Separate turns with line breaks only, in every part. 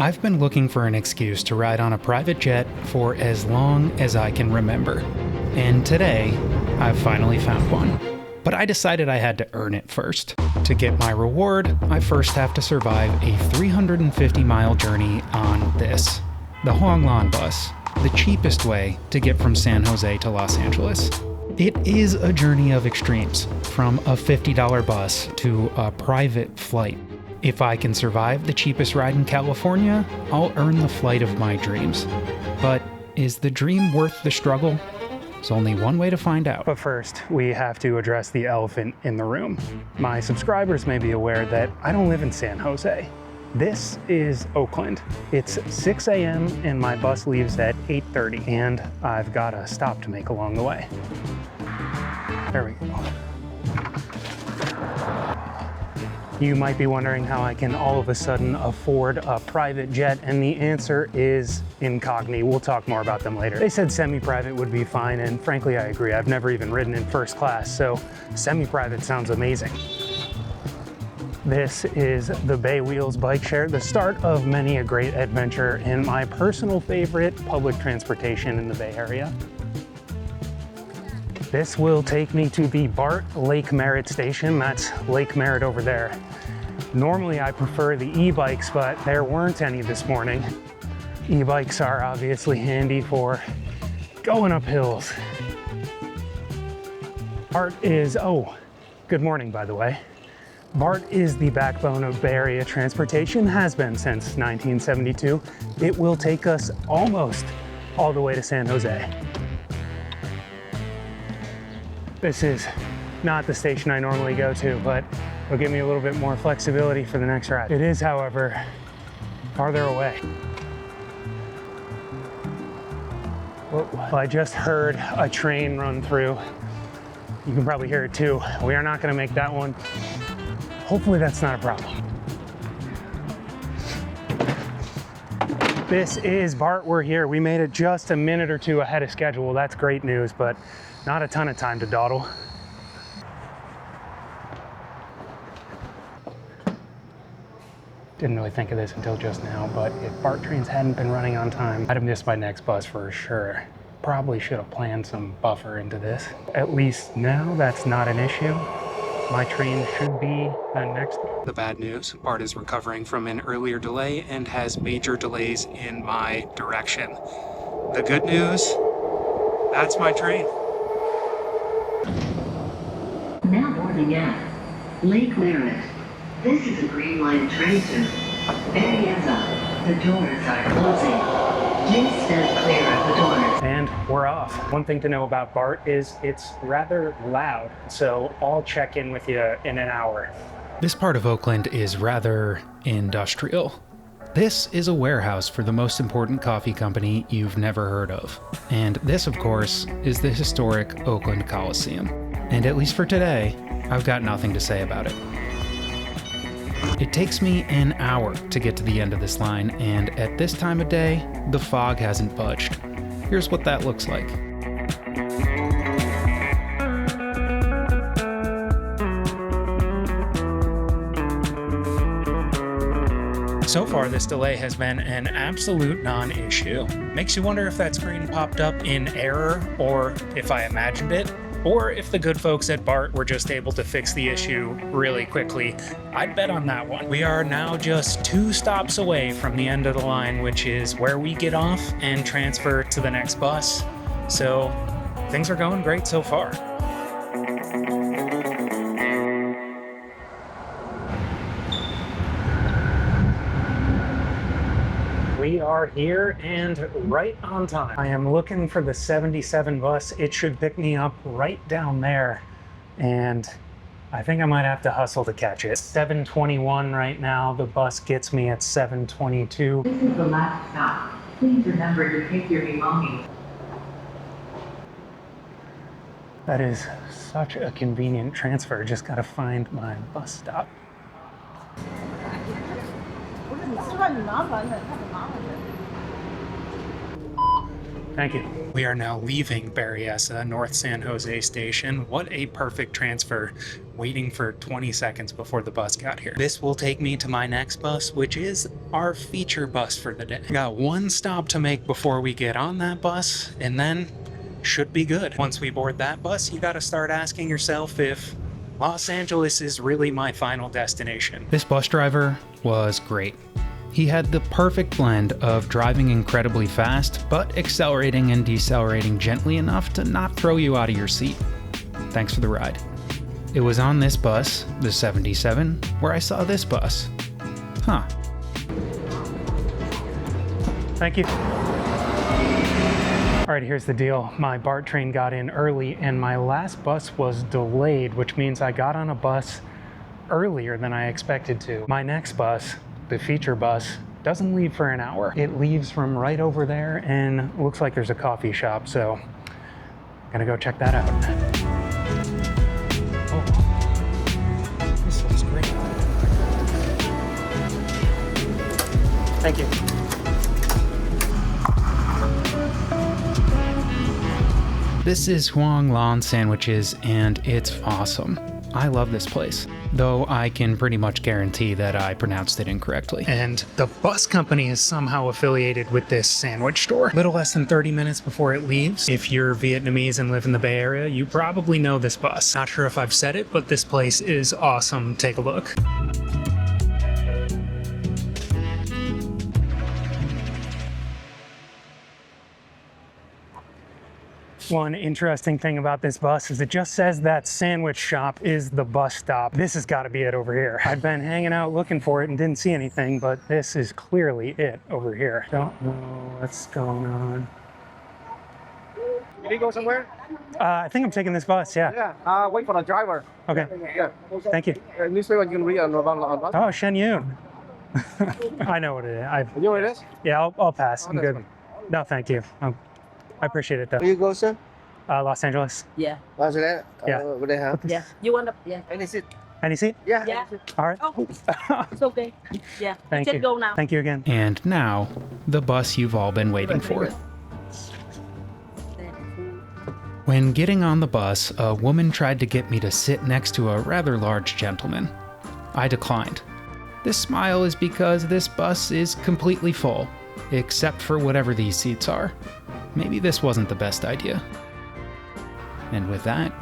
I've been looking for an excuse to ride on a private jet for as long as I can remember. And today, I've finally found one. But I decided I had to earn it first. To get my reward, I first have to survive a 350-mile journey on this, the Huanglan bus, the cheapest way to get from San Jose to Los Angeles. It is a journey of extremes, from a $50 bus to a private flight. If I can survive the cheapest ride in California, I'll earn the flight of my dreams. But is the dream worth the struggle? There's only one way to find out. But first, we have to address the elephant in the room. My subscribers may be aware that I don't live in San Jose. This is Oakland. It's 6 a.m. and my bus leaves at 8:30, and I've got a stop to make along the way. There we go. You might be wondering how I can all of a sudden afford a private jet, and the answer is incognito. We'll talk more about them later. They said semi-private would be fine, and frankly, I agree. I've never even ridden in first class, so semi-private sounds amazing. This is the Bay Wheels bike share, the start of many a great adventure and my personal favorite public transportation in the Bay Area. This will take me to the BART Lake Merritt station. That's Lake Merritt over there. Normally I prefer the e-bikes, but there weren't any this morning. E-bikes are obviously handy for going up hills. BART is, oh, good morning by the way. BART is the backbone of Bay Area transportation, has been since 1972. It will take us almost all the way to San Jose. This is not the station I normally go to, but it'll give me a little bit more flexibility for the next ride. It is, however, farther away. Whoa. Well, I just heard a train run through. You can probably hear it too. We are not gonna make that one. Hopefully that's not a problem. This is BART, we're here. We made it just a minute or two ahead of schedule. That's great news, but not a ton of time to dawdle. Didn't really think of this until just now, but if BART trains hadn't been running on time, I'd have missed my next bus for sure. Probably should have planned some buffer into this. At least now that's not an issue. My train should be next. The bad news, BART is recovering from an earlier delay and has major delays in my direction. The good news, that's my train.
Now boarding at Lake Merritt. This is a Green Line train to Berryessa. The doors are closing. Please stand clear of the doors.
And we're off. One thing to know about BART is it's rather loud, so I'll check in with you in an hour. This part of Oakland is rather industrial. This is a warehouse for the most important coffee company you've never heard of. And this, of course, is the historic Oakland Coliseum. And at least for today, I've got nothing to say about it. It takes me an hour to get to the end of this line, and at this time of day, the fog hasn't budged. Here's what that looks like. So far, this delay has been an absolute non-issue. Makes you wonder if that screen popped up in error, or if I imagined it, or if the good folks at BART were just able to fix the issue really quickly. I'd bet on that one. We are now just 2 stops away from the end of the line, which is where we get off and transfer to the next bus. So things are going great so far. We are here and right on time. I am looking for the 77 bus. It should pick me up right down there. And I think I might have to hustle to catch it. 7:21 right now. The bus gets me at 7:22.
This is the last stop. Please remember to take your belongings.
That is such a convenient transfer. Just gotta find my bus stop. Thank you. We are now leaving Berryessa, North San Jose Station. What a perfect transfer, waiting for 20 seconds before the bus got here. This will take me to my next bus, which is our feature bus for the day. Got one stop to make before we get on that bus, and then should be good. Once we board that bus, you gotta start asking yourself if Los Angeles is really my final destination. This bus driver was great. He had the perfect blend of driving incredibly fast, but accelerating and decelerating gently enough to not throw you out of your seat. Thanks for the ride. It was on this bus, the 77, where I saw this bus. Huh. Thank you. All right, here's the deal. My BART train got in early and my last bus was delayed, which means I got on a bus earlier than I expected to. My next bus, the feature bus, doesn't leave for an hour. It leaves from right over there and looks like there's a coffee shop, so I'm gonna go check that out. Oh, this looks great. Thank you. This is Huang Lan Sandwiches, and it's awesome. I love this place, though I can pretty much guarantee that I pronounced it incorrectly. And the bus company is somehow affiliated with this sandwich store. A little less than 30 minutes before it leaves. If you're Vietnamese and live in the Bay Area, you probably know this bus. Not sure if I've said it, but this place is awesome. Take a look. One interesting thing about this bus is it just says that sandwich shop is the bus stop. This has got to be it over here. I've been hanging out looking for it and didn't see anything, but this is clearly it over here. Don't know what's going on.
Did you go somewhere?
I think I'm taking this bus, yeah.
Yeah. Wait for the driver.
Okay,
Yeah.
thank you.
Newspaper you can read on bus.
Oh, Shen Yun. I know what it is.
You know what it is?
Yeah, I'll pass. I'm
that's
good.
fine.
No, thank you. I appreciate it though.
Where you go, sir?
Los Angeles.
Yeah.
What's that?
Yeah.
Over there, huh?
Yeah. You want to? Yeah.
Any seat?
Any seat?
Yeah.
Yeah.
any seat.
All right.
Oh, it's okay. Yeah.
Thank
Just
you.
go now.
Thank you again. And now, the bus you've all been waiting for. When getting on the bus, a woman tried to get me to sit next to a rather large gentleman. I declined. This smile is because this bus is completely full, except for whatever these seats are. Maybe this wasn't the best idea. And with that,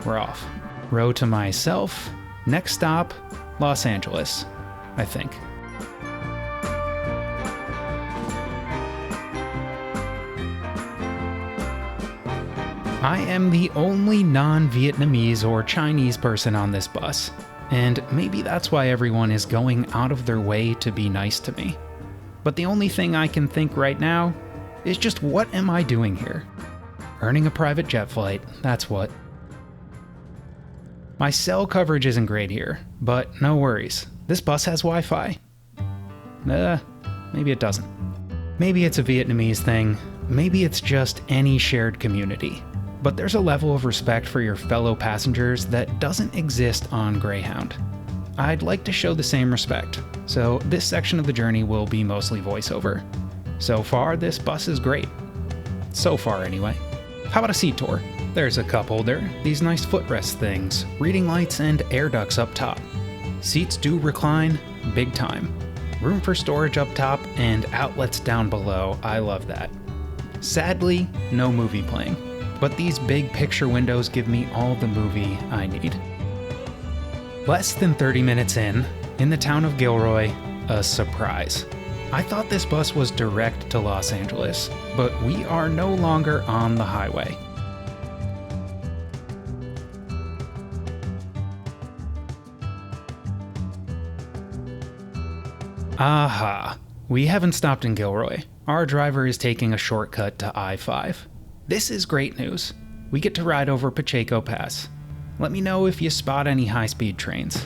we're off. Row to myself. Next stop, Los Angeles, I think. I am the only non-Vietnamese or Chinese person on this bus, and maybe that's why everyone is going out of their way to be nice to me. But the only thing I can think right now is just, what am I doing here? Earning a private jet flight, that's what. My cell coverage isn't great here, but no worries. This bus has Wi-Fi. Maybe it doesn't. Maybe it's a Vietnamese thing. Maybe it's just any shared community. But there's a level of respect for your fellow passengers that doesn't exist on Greyhound. I'd like to show the same respect, so this section of the journey will be mostly voiceover. So far, this bus is great. So far, anyway. How about a seat tour? There's a cup holder, these nice footrest things, reading lights, and air ducts up top. Seats do recline, big time. Room for storage up top, and outlets down below. I love that. Sadly, no movie playing, but these big picture windows give me all the movie I need. Less than 30 minutes in the town of Gilroy, a surprise. I thought this bus was direct to Los Angeles, but we are no longer on the highway. Aha, we haven't stopped in Gilroy. Our driver is taking a shortcut to I-5. This is great news. We get to ride over Pacheco Pass. Let me know if you spot any high-speed trains.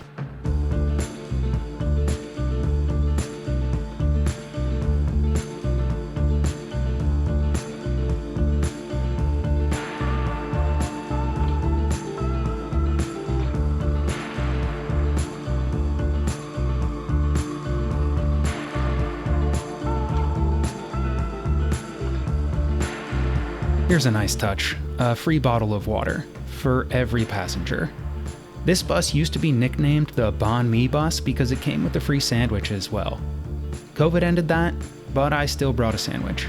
Here's a nice touch, a free bottle of water for every passenger. This bus used to be nicknamed the Banh Mi bus because it came with a free sandwich as well. COVID ended that, but I still brought a sandwich.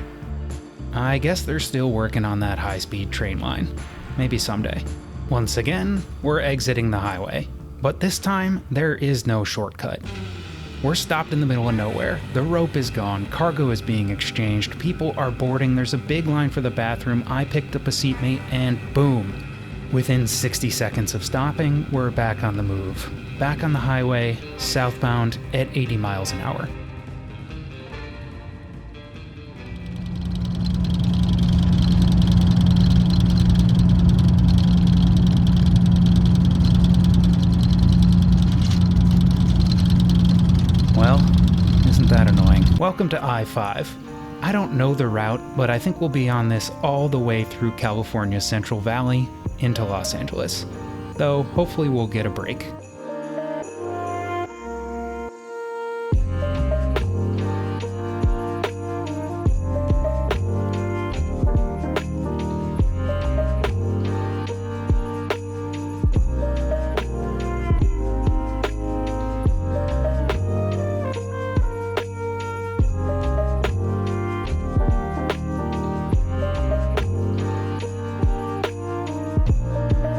I guess they're still working on that high-speed train line. Maybe someday. Once again, we're exiting the highway, but this time there is no shortcut. We're stopped in the middle of nowhere. The rope is gone, cargo is being exchanged, people are boarding, there's a big line for the bathroom, I picked up a seatmate, and boom. Within 60 seconds of stopping, we're back on the move. Back on the highway, southbound at 80 miles an hour. Well, isn't that annoying? Welcome to I-5. I don't know the route, but I think we'll be on this all the way through California's Central Valley into Los Angeles. Though, hopefully we'll get a break.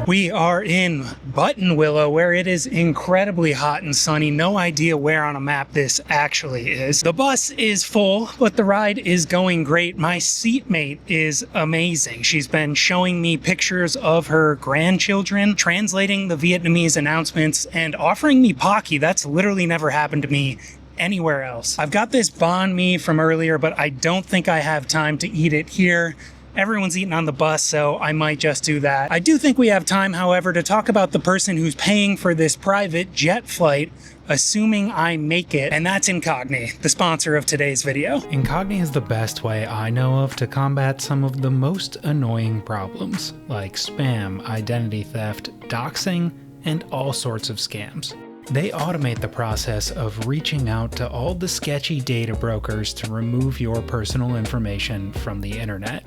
We are in Buttonwillow, where it is incredibly hot and sunny. No idea where on a map this actually is. The bus is full, but the ride is going great. My seatmate is amazing. She's been showing me pictures of her grandchildren, translating the Vietnamese announcements, and offering me Pocky. That's literally never happened to me anywhere else. I've got this banh mi from earlier, but I don't think I have time to eat it here. Everyone's eating on the bus, so I might just do that. I do think we have time, however, to talk about the person who's paying for this private jet flight, assuming I make it, and that's Incogni, the sponsor of today's video. Incogni is the best way I know of to combat some of the most annoying problems, like spam, identity theft, doxing, and all sorts of scams. They automate the process of reaching out to all the sketchy data brokers to remove your personal information from the internet.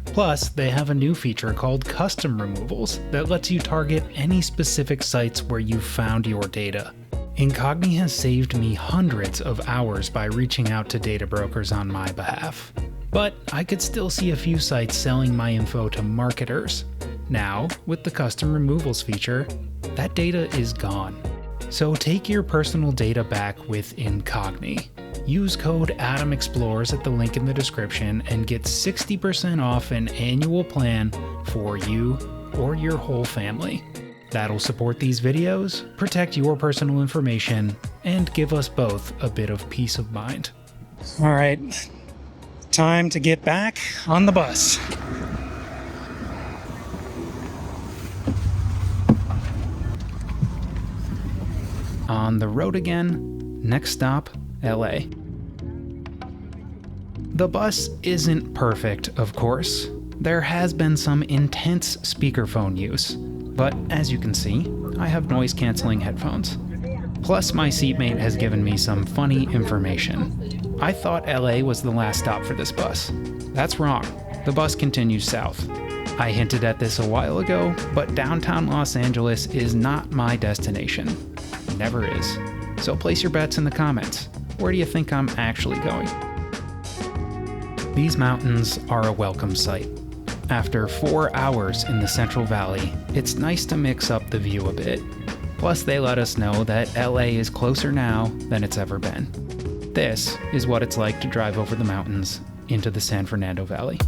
Plus, they have a new feature called Custom Removals that lets you target any specific sites where you've found your data. Incogni has saved me hundreds of hours by reaching out to data brokers on my behalf. But I could still see a few sites selling my info to marketers. Now, with the Custom Removals feature, that data is gone. So take your personal data back with Incogni. Use code ADAMEXPLORES at the link in the description and get 60% off an annual plan for you or your whole family. That'll support these videos, protect your personal information, and give us both a bit of peace of mind. All right, time to get back on the bus. On the road again, next stop, LA. The bus isn't perfect, of course. There has been some intense speakerphone use, but as you can see, I have noise-canceling headphones. Plus, my seatmate has given me some funny information. I thought LA was the last stop for this bus. That's wrong. The bus continues south. I hinted at this a while ago, but downtown Los Angeles is not my destination. Never is. So place your bets in the comments. Where do you think I'm actually going? These mountains are a welcome sight. After 4 hours in the Central Valley, it's nice to mix up the view a bit. Plus, they let us know that LA is closer now than it's ever been. This is what it's like to drive over the mountains into the San Fernando Valley.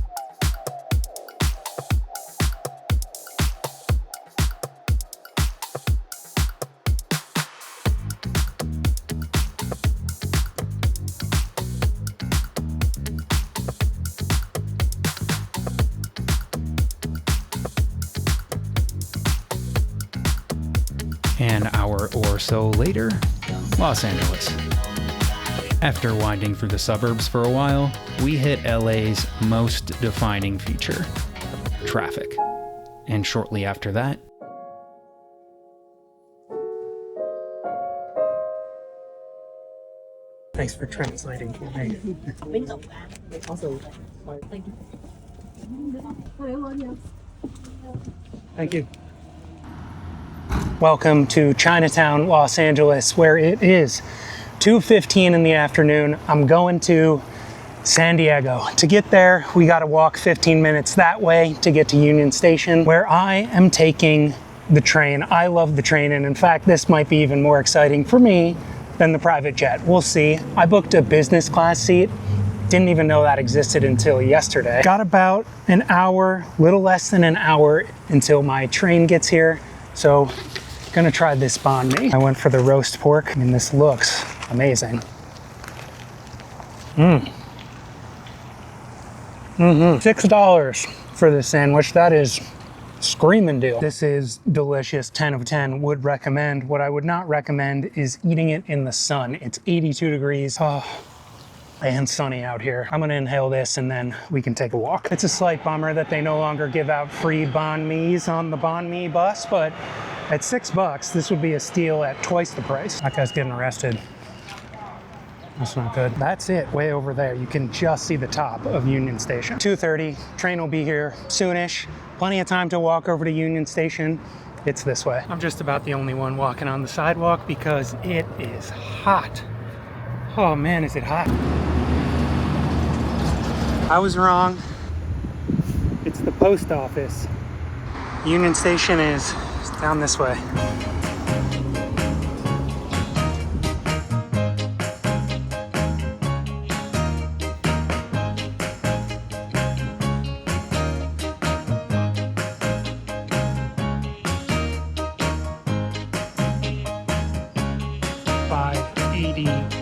An hour or so later, Los Angeles. After winding through the suburbs for a while, we hit LA's most defining feature, traffic. And shortly after that,
Thanks for translating for me.
Also, thank you.
Thank you. Welcome to Chinatown, Los Angeles, where it is 2:15 in the afternoon. I'm going to San Diego. To get there, we got to walk 15 minutes that way to get to Union Station, where I am taking the train. I love the train, and in fact, this might be even more exciting for me than the private jet. We'll see. I booked a business class seat. Didn't even know that existed until yesterday. Got about an hour, little less than an hour until my train gets here. So gonna try this banh mi. I went for the roast pork. I mean, this looks amazing. $6 for this sandwich. That is screaming deal. This is delicious, 10 of 10, would recommend. What I would not recommend is eating it in the sun. It's 82 degrees. And sunny out here. I'm gonna inhale this and then we can take a walk. It's a slight bummer that they no longer give out free banh mi's on the banh mi bus, but at $6, this would be a steal at twice the price. That guy's getting arrested. That's not good. That's it, way over there. You can just see the top of Union Station. 2:30, train will be here soonish. Plenty of time to walk over to Union Station. It's this way. I'm just about the only one walking on the sidewalk because it is hot. Oh man, is it hot. I was wrong. It's the post office. Union Station is down this way.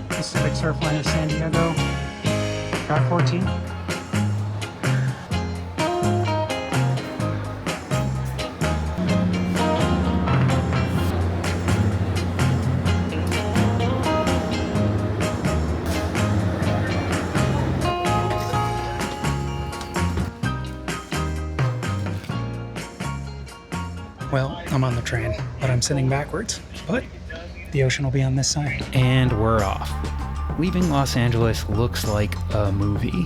Pacific Surfliner San Diego. Track 14. Well, I'm on the train, but I'm sitting backwards. But the ocean will be on this side. And we're off. Leaving Los Angeles looks like a movie.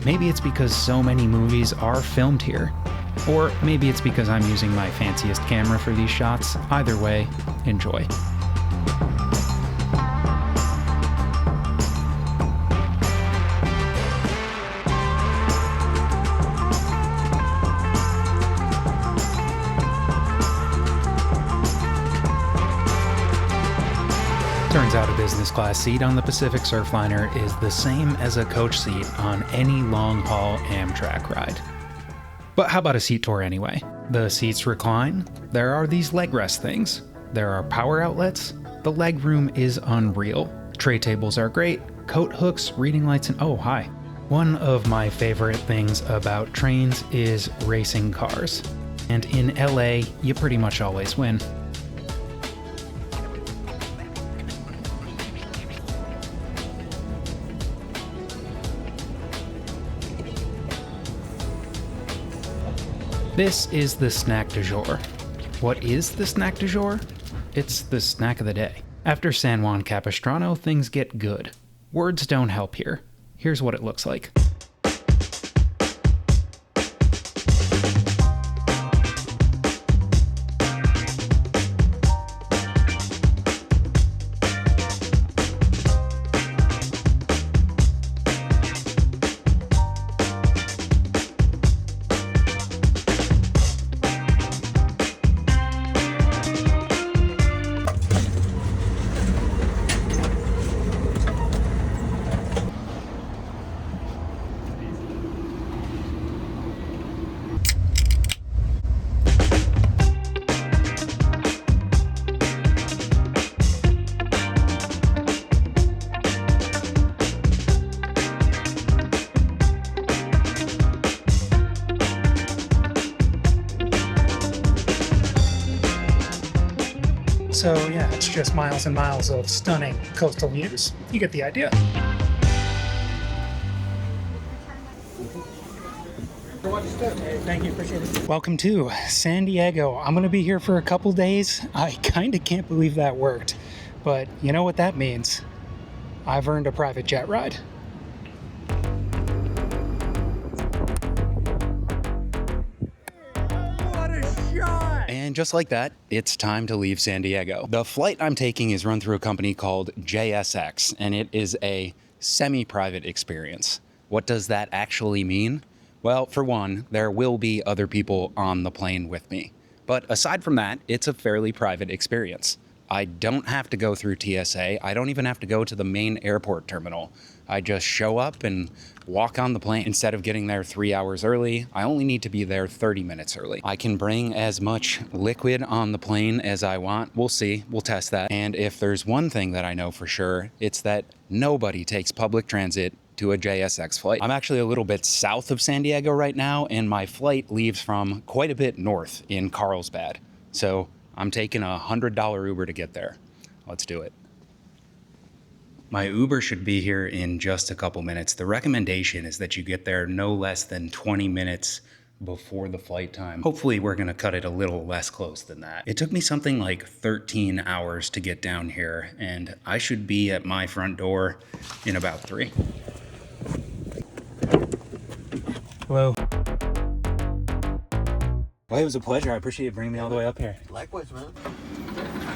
Maybe it's because so many movies are filmed here. Or maybe it's because I'm using my fanciest camera for these shots. Either way, enjoy. Turns out a business class seat on the Pacific Surfliner is the same as a coach seat on any long-haul Amtrak ride. But how about a seat tour anyway? The seats recline, there are these leg rest things, there are power outlets, the leg room is unreal, tray tables are great, coat hooks, reading lights, and oh hi. One of my favorite things about trains is racing cars. And in LA, you pretty much always win. This is the snack du jour. What is the snack du jour? It's the snack of the day. After San Juan Capistrano, things get good. Words don't help here. Here's what it looks like. So yeah, it's just miles and miles of stunning coastal views. You get the idea. Thank you, appreciate it. Welcome to San Diego. I'm gonna be here for a couple days. I kinda can't believe that worked, but you know what that means. I've earned a private jet ride. And just like that, it's time to leave San Diego. The flight I'm taking is run through a company called JSX, and it is a semi-private experience. What does that actually mean? Well, for one, there will be other people on the plane with me. But aside from that, it's a fairly private experience. I don't have to go through TSA. I don't even have to go to the main airport terminal. I just show up and walk on the plane. Instead of getting there 3 hours early, I only need to be there 30 minutes early. I can bring as much liquid on the plane as I want. We'll see. We'll test that. And if there's one thing that I know for sure, it's that nobody takes public transit to a JSX flight. I'm actually a little bit south of San Diego right now, and my flight leaves from quite a bit north in Carlsbad. So I'm taking a $100 Uber to get there. Let's do it. My Uber should be here in just a couple minutes. The recommendation is that you get there no less than 20 minutes before the flight time. Hopefully we're gonna cut it a little less close than that. It took me something like 13 hours to get down here, and I should be at my front door in about 3. Hello. Well, it was a pleasure. I appreciate you bringing me all the way up here.
Likewise, man.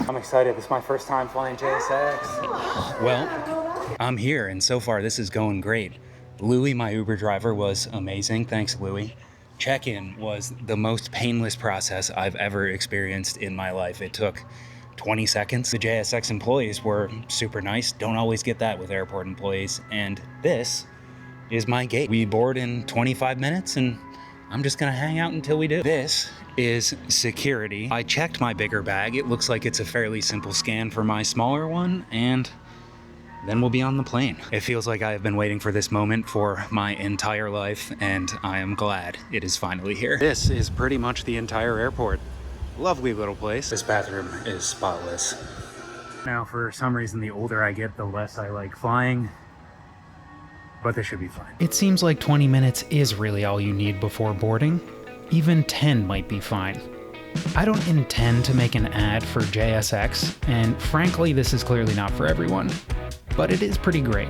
I'm excited. This is my first time flying JSX. Well, I'm here, and so far this is going great. Louie, my Uber driver, was amazing. Thanks, Louie. Check-in was the most painless process I've ever experienced in my life. It took 20 seconds. The JSX employees were super nice. Don't always get that with airport employees. And this is my gate. We board in 25 minutes, and I'm just gonna hang out until we do. This is security. I checked my bigger bag. It looks like it's a fairly simple scan for my smaller one, and then we'll be on the plane. It feels like I have been waiting for this moment for my entire life, and I am glad it is finally here. This is pretty much the entire airport. Lovely little place. This bathroom is spotless. Now, for some reason, the older I get, the less I like flying. But this should be fine. It seems like 20 minutes is really all you need before boarding. Even 10 might be fine. I don't intend to make an ad for JSX, and frankly, this is clearly not for everyone. But it is pretty great.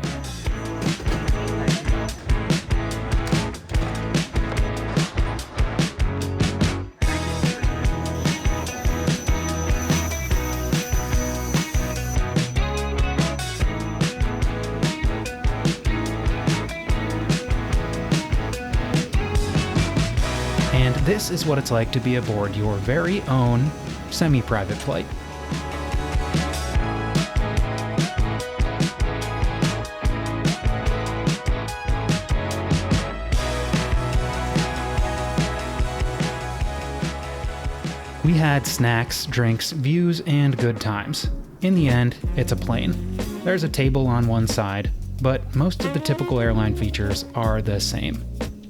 And this is what it's like to be aboard your very own semi-private flight. We had snacks, drinks, views, and good times. In the end, it's a plane. There's a table on one side, but most of the typical airline features are the same.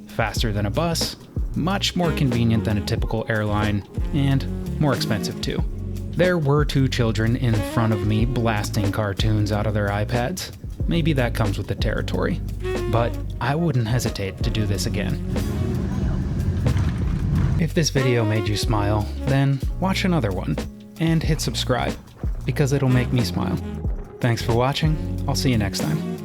Faster than a bus, much more convenient than a typical airline, and more expensive too. There were 2 children in front of me blasting cartoons out of their iPads. Maybe that comes with the territory, but I wouldn't hesitate to do this again. If this video made you smile, then watch another one, and hit subscribe, because it'll make me smile. Thanks for watching, I'll see you next time.